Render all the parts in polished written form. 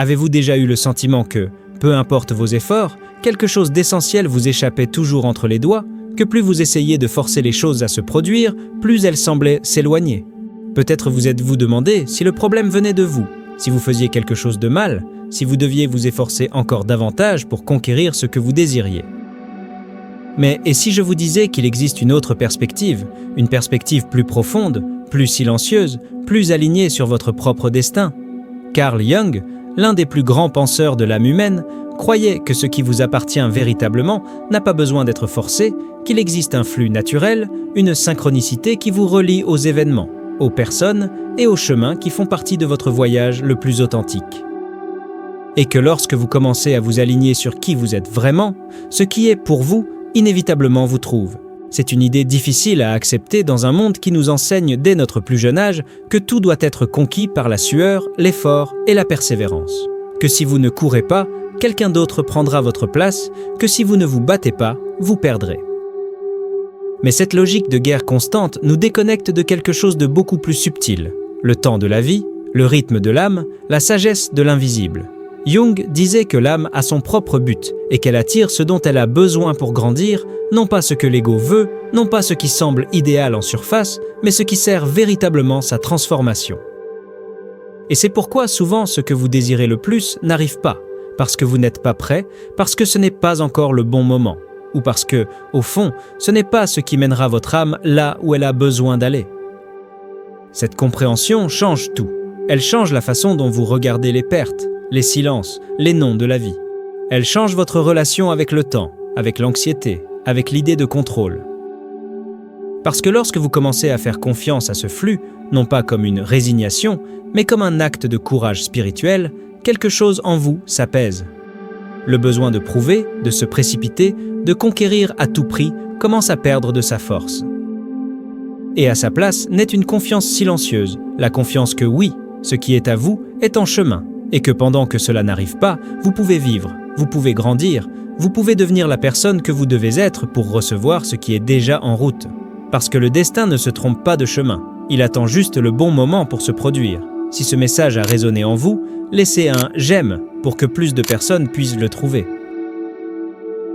Avez-vous déjà eu le sentiment que, peu importe vos efforts, quelque chose d'essentiel vous échappait toujours entre les doigts, que plus vous essayez de forcer les choses à se produire, plus elles semblaient s'éloigner? Peut-être vous êtes-vous demandé si le problème venait de vous, si vous faisiez quelque chose de mal, si vous deviez vous efforcer encore davantage pour conquérir ce que vous désiriez. Mais et si je vous disais qu'il existe une autre perspective, une perspective plus profonde, plus silencieuse, plus alignée sur votre propre destin? Carl Jung, l'un des plus grands penseurs de l'âme humaine, croyait que ce qui vous appartient véritablement n'a pas besoin d'être forcé, qu'il existe un flux naturel, une synchronicité qui vous relie aux événements, aux personnes et aux chemins qui font partie de votre voyage le plus authentique. Et que lorsque vous commencez à vous aligner sur qui vous êtes vraiment, ce qui est pour vous, inévitablement vous trouve. C'est une idée difficile à accepter dans un monde qui nous enseigne dès notre plus jeune âge que tout doit être conquis par la sueur, l'effort et la persévérance. Que si vous ne courez pas, quelqu'un d'autre prendra votre place, que si vous ne vous battez pas, vous perdrez. Mais cette logique de guerre constante nous déconnecte de quelque chose de beaucoup plus subtil, le temps de la vie, le rythme de l'âme, la sagesse de l'invisible. Jung disait que l'âme a son propre but et qu'elle attire ce dont elle a besoin pour grandir, non pas ce que l'ego veut, non pas ce qui semble idéal en surface, mais ce qui sert véritablement sa transformation. Et c'est pourquoi souvent ce que vous désirez le plus n'arrive pas, parce que vous n'êtes pas prêt, parce que ce n'est pas encore le bon moment, ou parce que, au fond, ce n'est pas ce qui mènera votre âme là où elle a besoin d'aller. Cette compréhension change tout. Elle change la façon dont vous regardez les pertes, les silences, les non de la vie. Elle change votre relation avec le temps, avec l'anxiété, avec l'idée de contrôle. Parce que lorsque vous commencez à faire confiance à ce flux, non pas comme une résignation, mais comme un acte de courage spirituel, quelque chose en vous s'apaise. Le besoin de prouver, de se précipiter, de conquérir à tout prix commence à perdre de sa force. Et à sa place naît une confiance silencieuse, la confiance que oui, ce qui est à vous est en chemin, et que pendant que cela n'arrive pas, vous pouvez vivre, vous pouvez grandir, vous pouvez devenir la personne que vous devez être pour recevoir ce qui est déjà en route. Parce que le destin ne se trompe pas de chemin, il attend juste le bon moment pour se produire. Si ce message a résonné en vous, laissez un « j'aime » pour que plus de personnes puissent le trouver.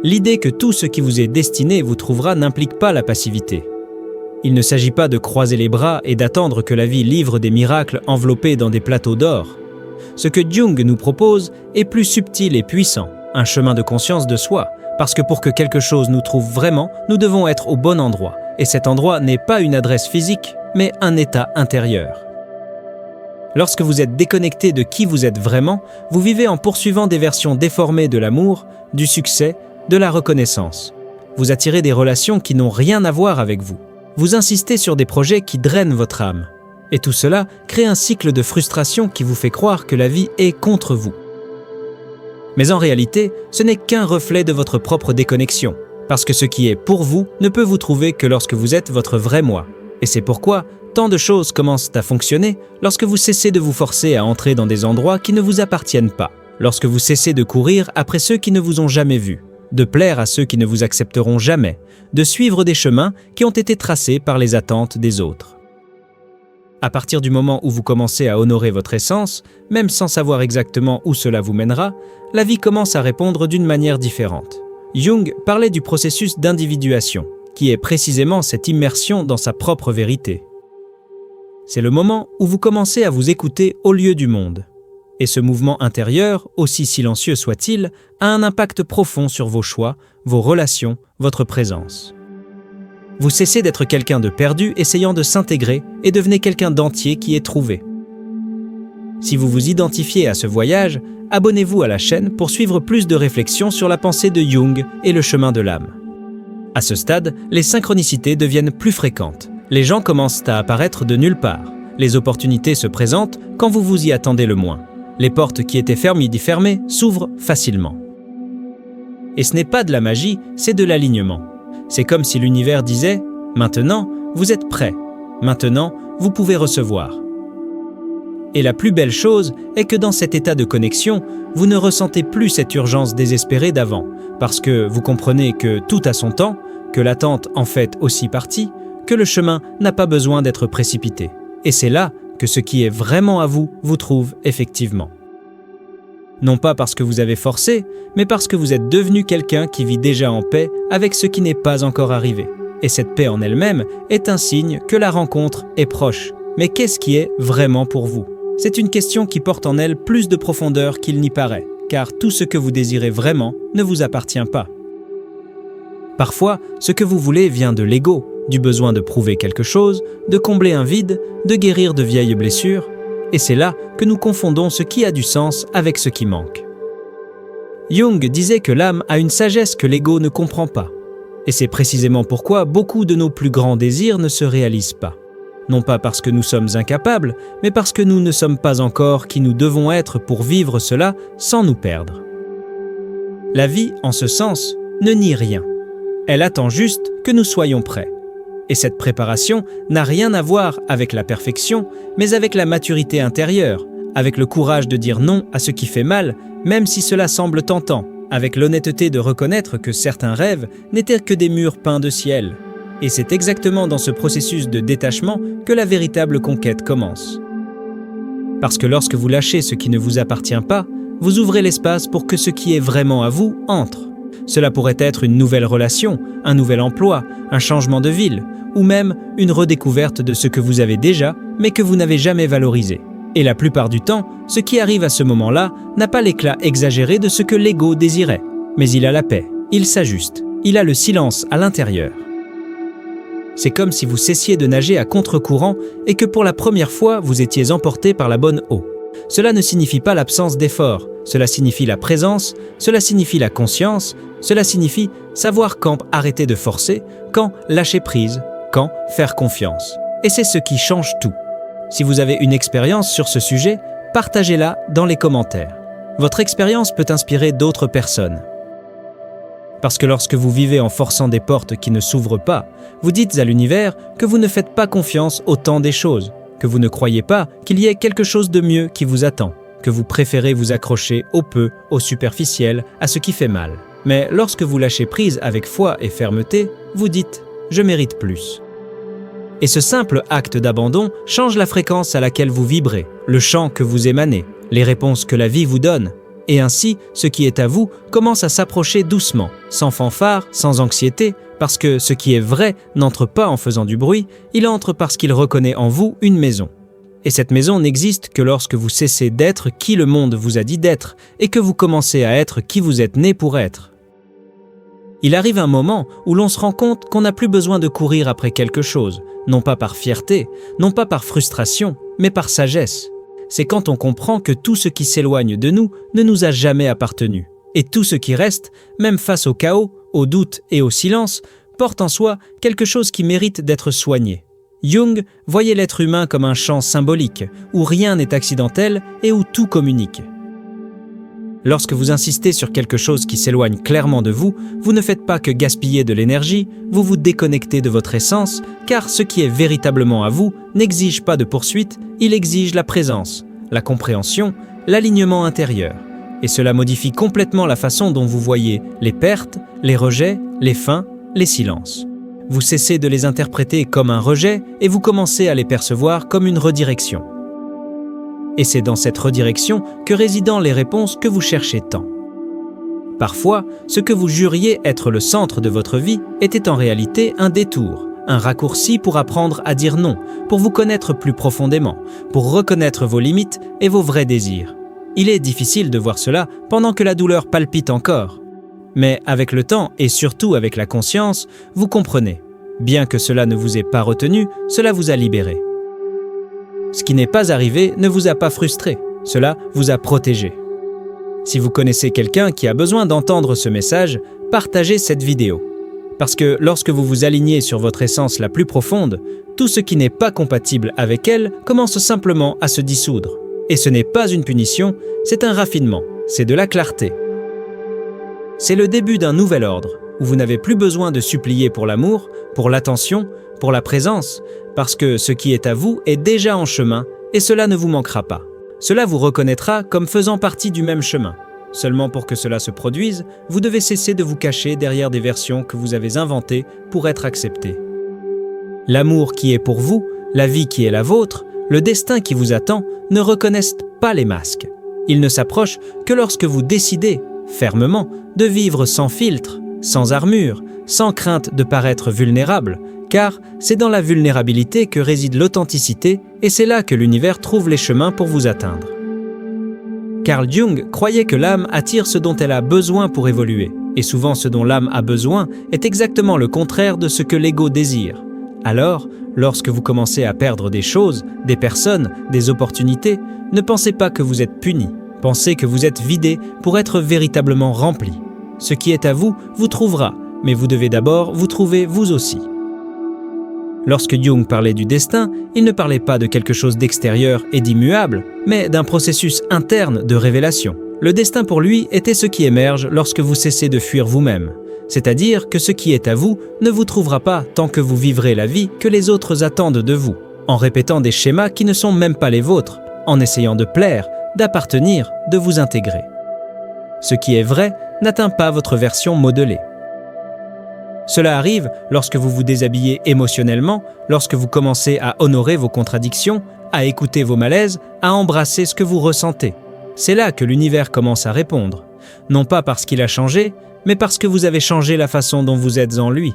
L'idée que tout ce qui vous est destiné vous trouvera n'implique pas la passivité. Il ne s'agit pas de croiser les bras et d'attendre que la vie livre des miracles enveloppés dans des plateaux d'or. Ce que Jung nous propose est plus subtil et puissant, un chemin de conscience de soi, parce que pour que quelque chose nous trouve vraiment, nous devons être au bon endroit. Et cet endroit n'est pas une adresse physique, mais un état intérieur. Lorsque vous êtes déconnecté de qui vous êtes vraiment, vous vivez en poursuivant des versions déformées de l'amour, du succès, de la reconnaissance. Vous attirez des relations qui n'ont rien à voir avec vous. Vous insistez sur des projets qui drainent votre âme. Et tout cela crée un cycle de frustration qui vous fait croire que la vie est contre vous. Mais en réalité, ce n'est qu'un reflet de votre propre déconnexion, parce que ce qui est pour vous ne peut vous trouver que lorsque vous êtes votre vrai moi. Et c'est pourquoi tant de choses commencent à fonctionner lorsque vous cessez de vous forcer à entrer dans des endroits qui ne vous appartiennent pas, lorsque vous cessez de courir après ceux qui ne vous ont jamais vu, de plaire à ceux qui ne vous accepteront jamais, de suivre des chemins qui ont été tracés par les attentes des autres. À partir du moment où vous commencez à honorer votre essence, même sans savoir exactement où cela vous mènera, la vie commence à répondre d'une manière différente. Jung parlait du processus d'individuation, qui est précisément cette immersion dans sa propre vérité. C'est le moment où vous commencez à vous écouter au lieu du monde. Et ce mouvement intérieur, aussi silencieux soit-il, a un impact profond sur vos choix, vos relations, votre présence. Vous cessez d'être quelqu'un de perdu essayant de s'intégrer et devenez quelqu'un d'entier qui est trouvé. Si vous vous identifiez à ce voyage, abonnez-vous à la chaîne pour suivre plus de réflexions sur la pensée de Jung et le chemin de l'âme. À ce stade, les synchronicités deviennent plus fréquentes. Les gens commencent à apparaître de nulle part. Les opportunités se présentent quand vous vous y attendez le moins. Les portes qui étaient fermées s'ouvrent facilement. Et ce n'est pas de la magie, c'est de l'alignement. C'est comme si l'univers disait « Maintenant, vous êtes prêt. Maintenant, vous pouvez recevoir. » Et la plus belle chose est que dans cet état de connexion, vous ne ressentez plus cette urgence désespérée d'avant, parce que vous comprenez que tout a son temps, que l'attente en fait aussi partie, que le chemin n'a pas besoin d'être précipité. Et c'est là que ce qui est vraiment à vous, vous trouve effectivement. Non pas parce que vous avez forcé, mais parce que vous êtes devenu quelqu'un qui vit déjà en paix avec ce qui n'est pas encore arrivé. Et cette paix en elle-même est un signe que la rencontre est proche. Mais qu'est-ce qui est vraiment pour vous? C'est une question qui porte en elle plus de profondeur qu'il n'y paraît, car tout ce que vous désirez vraiment ne vous appartient pas. Parfois, ce que vous voulez vient de l'ego, du besoin de prouver quelque chose, de combler un vide, de guérir de vieilles blessures, et c'est là que nous confondons ce qui a du sens avec ce qui manque. Jung disait que l'âme a une sagesse que l'ego ne comprend pas, et c'est précisément pourquoi beaucoup de nos plus grands désirs ne se réalisent pas. Non pas parce que nous sommes incapables, mais parce que nous ne sommes pas encore qui nous devons être pour vivre cela sans nous perdre. La vie, en ce sens, ne nie rien. Elle attend juste que nous soyons prêts. Et cette préparation n'a rien à voir avec la perfection, mais avec la maturité intérieure, avec le courage de dire non à ce qui fait mal, même si cela semble tentant, avec l'honnêteté de reconnaître que certains rêves n'étaient que des murs peints de ciel. Et c'est exactement dans ce processus de détachement que la véritable conquête commence. Parce que lorsque vous lâchez ce qui ne vous appartient pas, vous ouvrez l'espace pour que ce qui est vraiment à vous entre. Cela pourrait être une nouvelle relation, un nouvel emploi, un changement de ville, ou même une redécouverte de ce que vous avez déjà, mais que vous n'avez jamais valorisé. Et la plupart du temps, ce qui arrive à ce moment-là n'a pas l'éclat exagéré de ce que l'ego désirait. Mais il a la paix, il s'ajuste, il a le silence à l'intérieur. C'est comme si vous cessiez de nager à contre-courant et que pour la première fois, vous étiez emporté par la bonne eau. Cela ne signifie pas l'absence d'effort, cela signifie la présence, cela signifie la conscience, cela signifie savoir quand arrêter de forcer, quand lâcher prise, quand faire confiance. Et c'est ce qui change tout. Si vous avez une expérience sur ce sujet, partagez-la dans les commentaires. Votre expérience peut inspirer d'autres personnes. Parce que lorsque vous vivez en forçant des portes qui ne s'ouvrent pas, vous dites à l'univers que vous ne faites pas confiance au temps des choses, que vous ne croyez pas qu'il y ait quelque chose de mieux qui vous attend, que vous préférez vous accrocher au peu, au superficiel, à ce qui fait mal. Mais lorsque vous lâchez prise avec foi et fermeté, vous dites « je mérite plus ». Et ce simple acte d'abandon change la fréquence à laquelle vous vibrez, le chant que vous émanez, les réponses que la vie vous donne. Et ainsi, ce qui est à vous commence à s'approcher doucement, sans fanfare, sans anxiété, parce que ce qui est vrai n'entre pas en faisant du bruit, il entre parce qu'il reconnaît en vous une maison. Et cette maison n'existe que lorsque vous cessez d'être qui le monde vous a dit d'être et que vous commencez à être qui vous êtes né pour être. Il arrive un moment où l'on se rend compte qu'on n'a plus besoin de courir après quelque chose, non pas par fierté, non pas par frustration, mais par sagesse. C'est quand on comprend que tout ce qui s'éloigne de nous ne nous a jamais appartenu. Et tout ce qui reste, même face au chaos, au doute et au silence, porte en soi quelque chose qui mérite d'être soigné. Jung voyait l'être humain comme un champ symbolique, où rien n'est accidentel et où tout communique. Lorsque vous insistez sur quelque chose qui s'éloigne clairement de vous, vous ne faites pas que gaspiller de l'énergie, vous vous déconnectez de votre essence, car ce qui est véritablement à vous n'exige pas de poursuite, il exige la présence, la compréhension, l'alignement intérieur. Et cela modifie complètement la façon dont vous voyez les pertes, les rejets, les fins, les silences. Vous cessez de les interpréter comme un rejet et vous commencez à les percevoir comme une redirection. Et c'est dans cette redirection que résident les réponses que vous cherchez tant. Parfois, ce que vous juriez être le centre de votre vie était en réalité un détour, un raccourci pour apprendre à dire non, pour vous connaître plus profondément, pour reconnaître vos limites et vos vrais désirs. Il est difficile de voir cela pendant que la douleur palpite encore. Mais avec le temps et surtout avec la conscience, vous comprenez. Bien que cela ne vous ait pas retenu, cela vous a libéré. Ce qui n'est pas arrivé ne vous a pas frustré, cela vous a protégé. Si vous connaissez quelqu'un qui a besoin d'entendre ce message, partagez cette vidéo. Parce que lorsque vous vous alignez sur votre essence la plus profonde, tout ce qui n'est pas compatible avec elle commence simplement à se dissoudre. Et ce n'est pas une punition, c'est un raffinement, c'est de la clarté. C'est le début d'un nouvel ordre, où vous n'avez plus besoin de supplier pour l'amour, pour l'attention, pour la présence, parce que ce qui est à vous est déjà en chemin et cela ne vous manquera pas. Cela vous reconnaîtra comme faisant partie du même chemin. Seulement pour que cela se produise, vous devez cesser de vous cacher derrière des versions que vous avez inventées pour être acceptées. L'amour qui est pour vous, la vie qui est la vôtre, le destin qui vous attend ne reconnaissent pas les masques. Il ne s'approche que lorsque vous décidez, fermement, de vivre sans filtre, sans armure, sans crainte de paraître vulnérable, car c'est dans la vulnérabilité que réside l'authenticité et c'est là que l'univers trouve les chemins pour vous atteindre. Carl Jung croyait que l'âme attire ce dont elle a besoin pour évoluer, et souvent ce dont l'âme a besoin est exactement le contraire de ce que l'ego désire. Alors, lorsque vous commencez à perdre des choses, des personnes, des opportunités, ne pensez pas que vous êtes puni, pensez que vous êtes vidé pour être véritablement rempli. Ce qui est à vous, vous trouvera, mais vous devez d'abord vous trouver vous aussi. Lorsque Jung parlait du destin, il ne parlait pas de quelque chose d'extérieur et d'immuable, mais d'un processus interne de révélation. Le destin pour lui était ce qui émerge lorsque vous cessez de fuir vous-même. C'est-à-dire que ce qui est à vous ne vous trouvera pas tant que vous vivrez la vie que les autres attendent de vous, en répétant des schémas qui ne sont même pas les vôtres, en essayant de plaire, d'appartenir, de vous intégrer. Ce qui est vrai n'atteint pas votre version modelée. Cela arrive lorsque vous vous déshabillez émotionnellement, lorsque vous commencez à honorer vos contradictions, à écouter vos malaises, à embrasser ce que vous ressentez. C'est là que l'univers commence à répondre, non pas parce qu'il a changé, mais parce que vous avez changé la façon dont vous êtes en lui.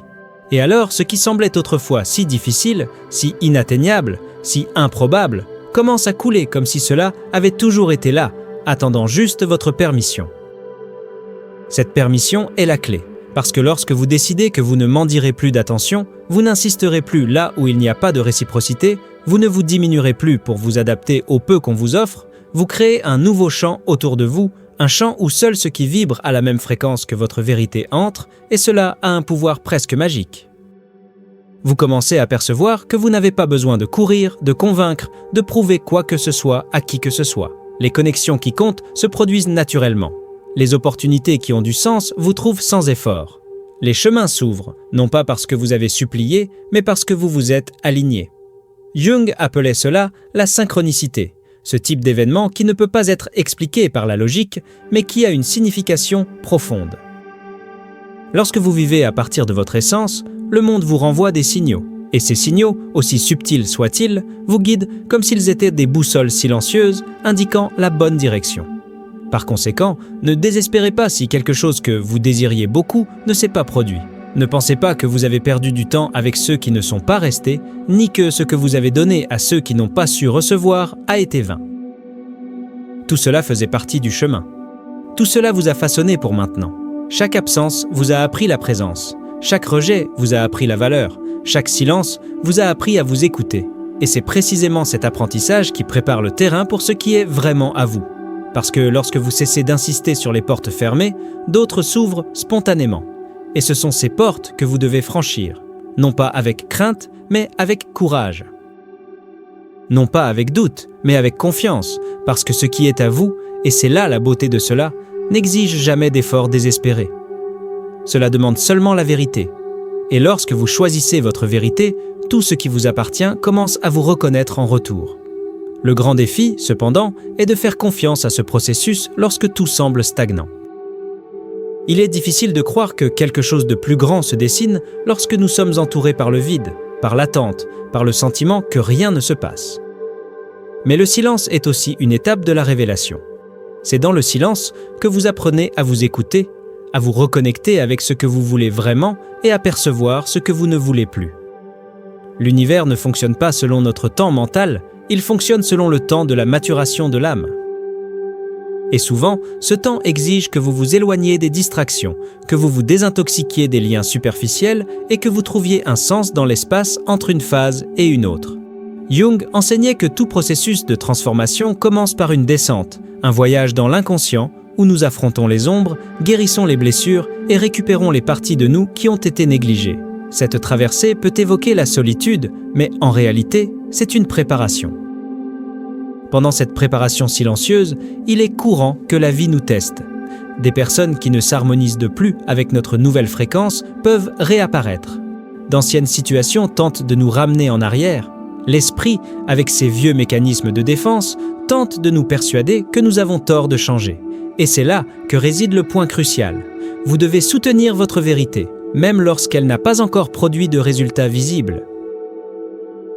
Et alors, ce qui semblait autrefois si difficile, si inatteignable, si improbable, commence à couler comme si cela avait toujours été là, attendant juste votre permission. Cette permission est la clé. Parce que lorsque vous décidez que vous ne mendirez plus d'attention, vous n'insisterez plus là où il n'y a pas de réciprocité, vous ne vous diminuerez plus pour vous adapter au peu qu'on vous offre, vous créez un nouveau champ autour de vous, un champ où seul ce qui vibre à la même fréquence que votre vérité entre, et cela a un pouvoir presque magique. Vous commencez à percevoir que vous n'avez pas besoin de courir, de convaincre, de prouver quoi que ce soit à qui que ce soit. Les connexions qui comptent se produisent naturellement. Les opportunités qui ont du sens vous trouvent sans effort. Les chemins s'ouvrent, non pas parce que vous avez supplié, mais parce que vous vous êtes aligné. Jung appelait cela la synchronicité, ce type d'événement qui ne peut pas être expliqué par la logique, mais qui a une signification profonde. Lorsque vous vivez à partir de votre essence, le monde vous renvoie des signaux, et ces signaux, aussi subtils soient-ils, vous guident comme s'ils étaient des boussoles silencieuses indiquant la bonne direction. Par conséquent, ne désespérez pas si quelque chose que vous désiriez beaucoup ne s'est pas produit. Ne pensez pas que vous avez perdu du temps avec ceux qui ne sont pas restés, ni que ce que vous avez donné à ceux qui n'ont pas su recevoir a été vain. Tout cela faisait partie du chemin. Tout cela vous a façonné pour maintenant. Chaque absence vous a appris la présence. Chaque rejet vous a appris la valeur. Chaque silence vous a appris à vous écouter. Et c'est précisément cet apprentissage qui prépare le terrain pour ce qui est vraiment à vous. Parce que lorsque vous cessez d'insister sur les portes fermées, d'autres s'ouvrent spontanément. Et ce sont ces portes que vous devez franchir, non pas avec crainte, mais avec courage. Non pas avec doute, mais avec confiance, parce que ce qui est à vous, et c'est là la beauté de cela, n'exige jamais d'efforts désespérés. Cela demande seulement la vérité. Et lorsque vous choisissez votre vérité, tout ce qui vous appartient commence à vous reconnaître en retour. Le grand défi, cependant, est de faire confiance à ce processus lorsque tout semble stagnant. Il est difficile de croire que quelque chose de plus grand se dessine lorsque nous sommes entourés par le vide, par l'attente, par le sentiment que rien ne se passe. Mais le silence est aussi une étape de la révélation. C'est dans le silence que vous apprenez à vous écouter, à vous reconnecter avec ce que vous voulez vraiment et à percevoir ce que vous ne voulez plus. L'univers ne fonctionne pas selon notre temps mental, il fonctionne selon le temps de la maturation de l'âme. Et souvent, ce temps exige que vous vous éloigniez des distractions, que vous vous désintoxiquiez des liens superficiels et que vous trouviez un sens dans l'espace entre une phase et une autre. Jung enseignait que tout processus de transformation commence par une descente, un voyage dans l'inconscient où nous affrontons les ombres, guérissons les blessures et récupérons les parties de nous qui ont été négligées. Cette traversée peut évoquer la solitude, mais en réalité, c'est une préparation. Pendant cette préparation silencieuse, il est courant que la vie nous teste. Des personnes qui ne s'harmonisent plus avec notre nouvelle fréquence peuvent réapparaître. D'anciennes situations tentent de nous ramener en arrière. L'esprit, avec ses vieux mécanismes de défense, tente de nous persuader que nous avons tort de changer. Et c'est là que réside le point crucial. Vous devez soutenir votre vérité, même lorsqu'elle n'a pas encore produit de résultats visibles.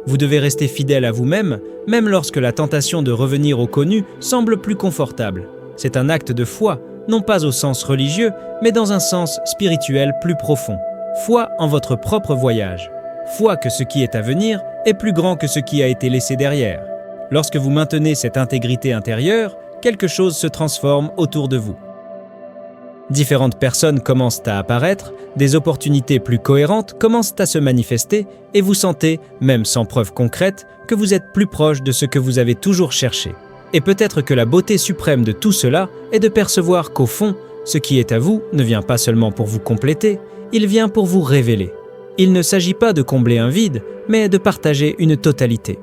Vous devez rester fidèle à vous-même, même lorsque la tentation de revenir au connu semble plus confortable. C'est un acte de foi, non pas au sens religieux, mais dans un sens spirituel plus profond. Foi en votre propre voyage. Foi que ce qui est à venir est plus grand que ce qui a été laissé derrière. Lorsque vous maintenez cette intégrité intérieure, quelque chose se transforme autour de vous. Différentes personnes commencent à apparaître, des opportunités plus cohérentes commencent à se manifester et vous sentez, même sans preuve concrète, que vous êtes plus proche de ce que vous avez toujours cherché. Et peut-être que la beauté suprême de tout cela est de percevoir qu'au fond, ce qui est à vous ne vient pas seulement pour vous compléter, il vient pour vous révéler. Il ne s'agit pas de combler un vide, mais de partager une totalité.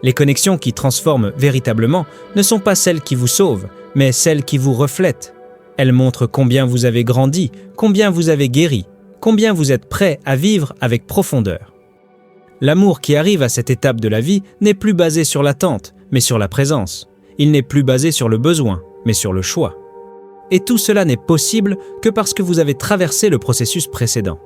Les connexions qui transforment véritablement ne sont pas celles qui vous sauvent, mais celles qui vous reflètent. Elles montrent combien vous avez grandi, combien vous avez guéri, combien vous êtes prêt à vivre avec profondeur. L'amour qui arrive à cette étape de la vie n'est plus basé sur l'attente, mais sur la présence. Il n'est plus basé sur le besoin, mais sur le choix. Et tout cela n'est possible que parce que vous avez traversé le processus précédent.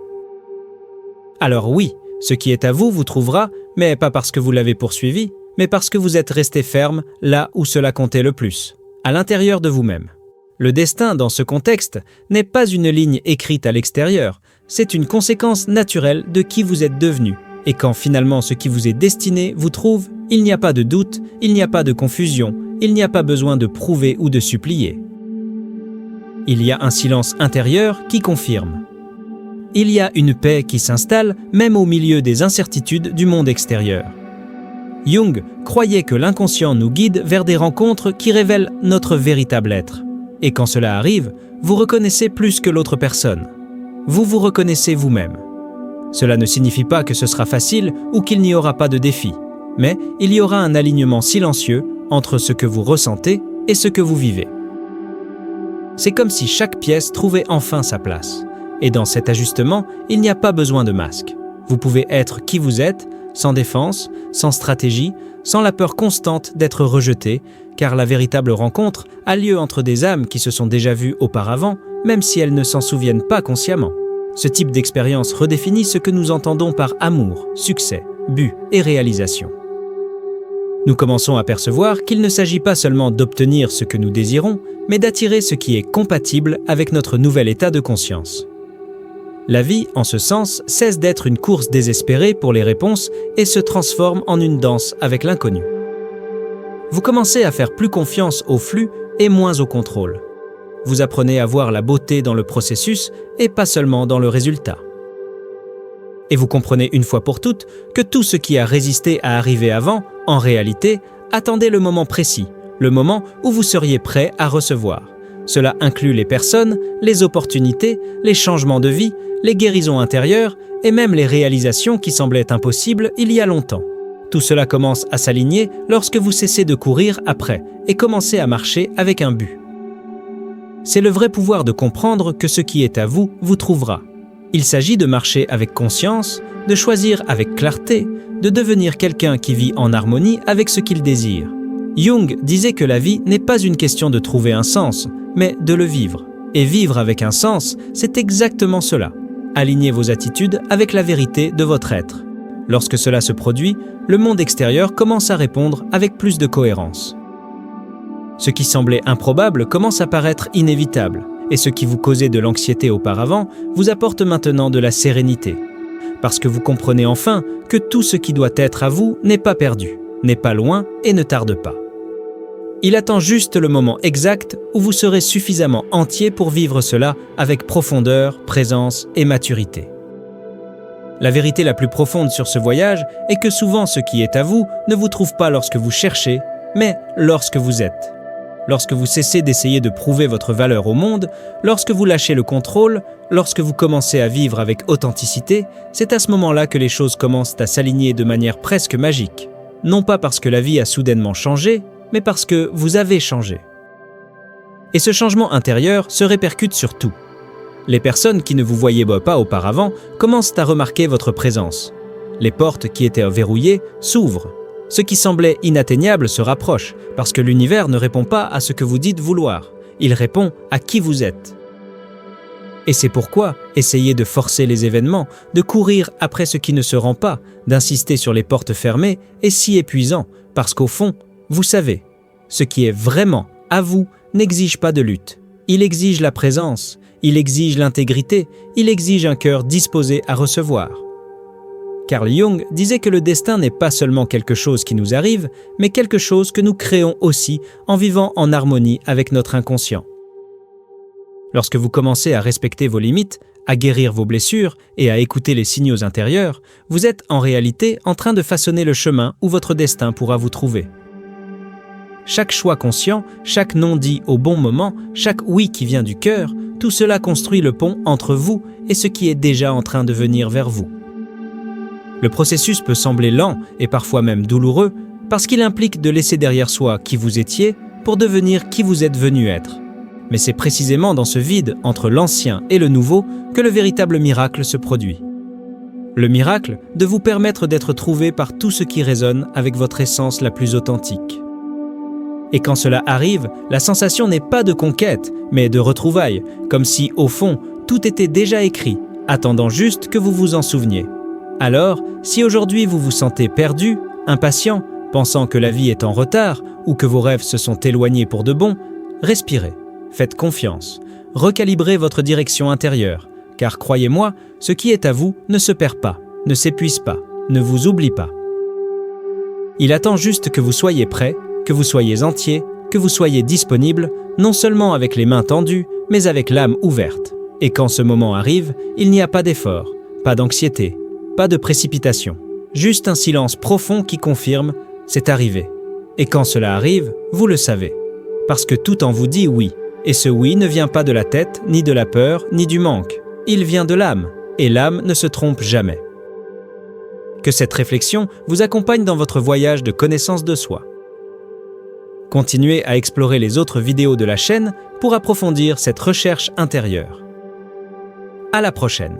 Alors oui, ce qui est à vous vous trouvera, mais pas parce que vous l'avez poursuivi, mais parce que vous êtes resté ferme là où cela comptait le plus, à l'intérieur de vous-même. Le destin, dans ce contexte, n'est pas une ligne écrite à l'extérieur, c'est une conséquence naturelle de qui vous êtes devenu. Et quand finalement ce qui vous est destiné vous trouve, il n'y a pas de doute, il n'y a pas de confusion, il n'y a pas besoin de prouver ou de supplier. Il y a un silence intérieur qui confirme. Il y a une paix qui s'installe même au milieu des incertitudes du monde extérieur. Jung croyait que l'inconscient nous guide vers des rencontres qui révèlent notre véritable être. Et quand cela arrive, vous reconnaissez plus que l'autre personne. Vous vous reconnaissez vous-même. Cela ne signifie pas que ce sera facile ou qu'il n'y aura pas de défi, mais il y aura un alignement silencieux entre ce que vous ressentez et ce que vous vivez. C'est comme si chaque pièce trouvait enfin sa place. Et dans cet ajustement, il n'y a pas besoin de masque. Vous pouvez être qui vous êtes, sans défense, sans stratégie, sans la peur constante d'être rejeté, car la véritable rencontre a lieu entre des âmes qui se sont déjà vues auparavant, même si elles ne s'en souviennent pas consciemment. Ce type d'expérience redéfinit ce que nous entendons par amour, succès, but et réalisation. Nous commençons à percevoir qu'il ne s'agit pas seulement d'obtenir ce que nous désirons, mais d'attirer ce qui est compatible avec notre nouvel état de conscience. La vie, en ce sens, cesse d'être une course désespérée pour les réponses et se transforme en une danse avec l'inconnu. Vous commencez à faire plus confiance au flux et moins au contrôle. Vous apprenez à voir la beauté dans le processus et pas seulement dans le résultat. Et vous comprenez une fois pour toutes que tout ce qui a résisté à arriver avant, en réalité, attendait le moment précis, le moment où vous seriez prêt à recevoir. Cela inclut les personnes, les opportunités, les changements de vie, les guérisons intérieures et même les réalisations qui semblaient impossibles il y a longtemps. Tout cela commence à s'aligner lorsque vous cessez de courir après et commencez à marcher avec un but. C'est le vrai pouvoir de comprendre que ce qui est à vous vous trouvera. Il s'agit de marcher avec conscience, de choisir avec clarté, de devenir quelqu'un qui vit en harmonie avec ce qu'il désire. Jung disait que la vie n'est pas une question de trouver un sens, mais de le vivre. Et vivre avec un sens, c'est exactement cela. Alignez vos attitudes avec la vérité de votre être. Lorsque cela se produit, le monde extérieur commence à répondre avec plus de cohérence. Ce qui semblait improbable commence à paraître inévitable, et ce qui vous causait de l'anxiété auparavant vous apporte maintenant de la sérénité. Parce que vous comprenez enfin que tout ce qui doit être à vous n'est pas perdu, n'est pas loin et ne tarde pas. Il attend juste le moment exact où vous serez suffisamment entier pour vivre cela avec profondeur, présence et maturité. La vérité la plus profonde sur ce voyage est que souvent ce qui est à vous ne vous trouve pas lorsque vous cherchez, mais lorsque vous êtes. Lorsque vous cessez d'essayer de prouver votre valeur au monde, lorsque vous lâchez le contrôle, lorsque vous commencez à vivre avec authenticité, c'est à ce moment-là que les choses commencent à s'aligner de manière presque magique. Non pas parce que la vie a soudainement changé, mais parce que vous avez changé. Et ce changement intérieur se répercute sur tout. Les personnes qui ne vous voyaient pas auparavant commencent à remarquer votre présence. Les portes qui étaient verrouillées s'ouvrent. Ce qui semblait inatteignable se rapproche, parce que l'univers ne répond pas à ce que vous dites vouloir. Il répond à qui vous êtes. Et c'est pourquoi essayez de forcer les événements, de courir après ce qui ne se rend pas, d'insister sur les portes fermées est si épuisant, parce qu'au fond, vous savez, ce qui est vraiment à vous n'exige pas de lutte. Il exige la présence, il exige l'intégrité, il exige un cœur disposé à recevoir. Carl Jung disait que le destin n'est pas seulement quelque chose qui nous arrive, mais quelque chose que nous créons aussi en vivant en harmonie avec notre inconscient. Lorsque vous commencez à respecter vos limites, à guérir vos blessures et à écouter les signaux intérieurs, vous êtes en réalité en train de façonner le chemin où votre destin pourra vous trouver. Chaque choix conscient, chaque non dit au bon moment, chaque oui qui vient du cœur, tout cela construit le pont entre vous et ce qui est déjà en train de venir vers vous. Le processus peut sembler lent et parfois même douloureux parce qu'il implique de laisser derrière soi qui vous étiez pour devenir qui vous êtes venu être. Mais c'est précisément dans ce vide entre l'ancien et le nouveau que le véritable miracle se produit. Le miracle de vous permettre d'être trouvé par tout ce qui résonne avec votre essence la plus authentique. Et quand cela arrive, la sensation n'est pas de conquête, mais de retrouvailles, comme si, au fond, tout était déjà écrit, attendant juste que vous vous en souveniez. Alors, si aujourd'hui vous vous sentez perdu, impatient, pensant que la vie est en retard ou que vos rêves se sont éloignés pour de bon, respirez, faites confiance, recalibrez votre direction intérieure, car croyez-moi, ce qui est à vous ne se perd pas, ne s'épuise pas, ne vous oublie pas. Il attend juste que vous soyez prêt, que vous soyez entier, que vous soyez disponible, non seulement avec les mains tendues, mais avec l'âme ouverte. Et quand ce moment arrive, il n'y a pas d'effort, pas d'anxiété, pas de précipitation. Juste un silence profond qui confirme « c'est arrivé ». Et quand cela arrive, vous le savez. Parce que tout en vous dit oui. Et ce oui ne vient pas de la tête, ni de la peur, ni du manque. Il vient de l'âme. Et l'âme ne se trompe jamais. Que cette réflexion vous accompagne dans votre voyage de connaissance de soi. Continuez à explorer les autres vidéos de la chaîne pour approfondir cette recherche intérieure. À la prochaine.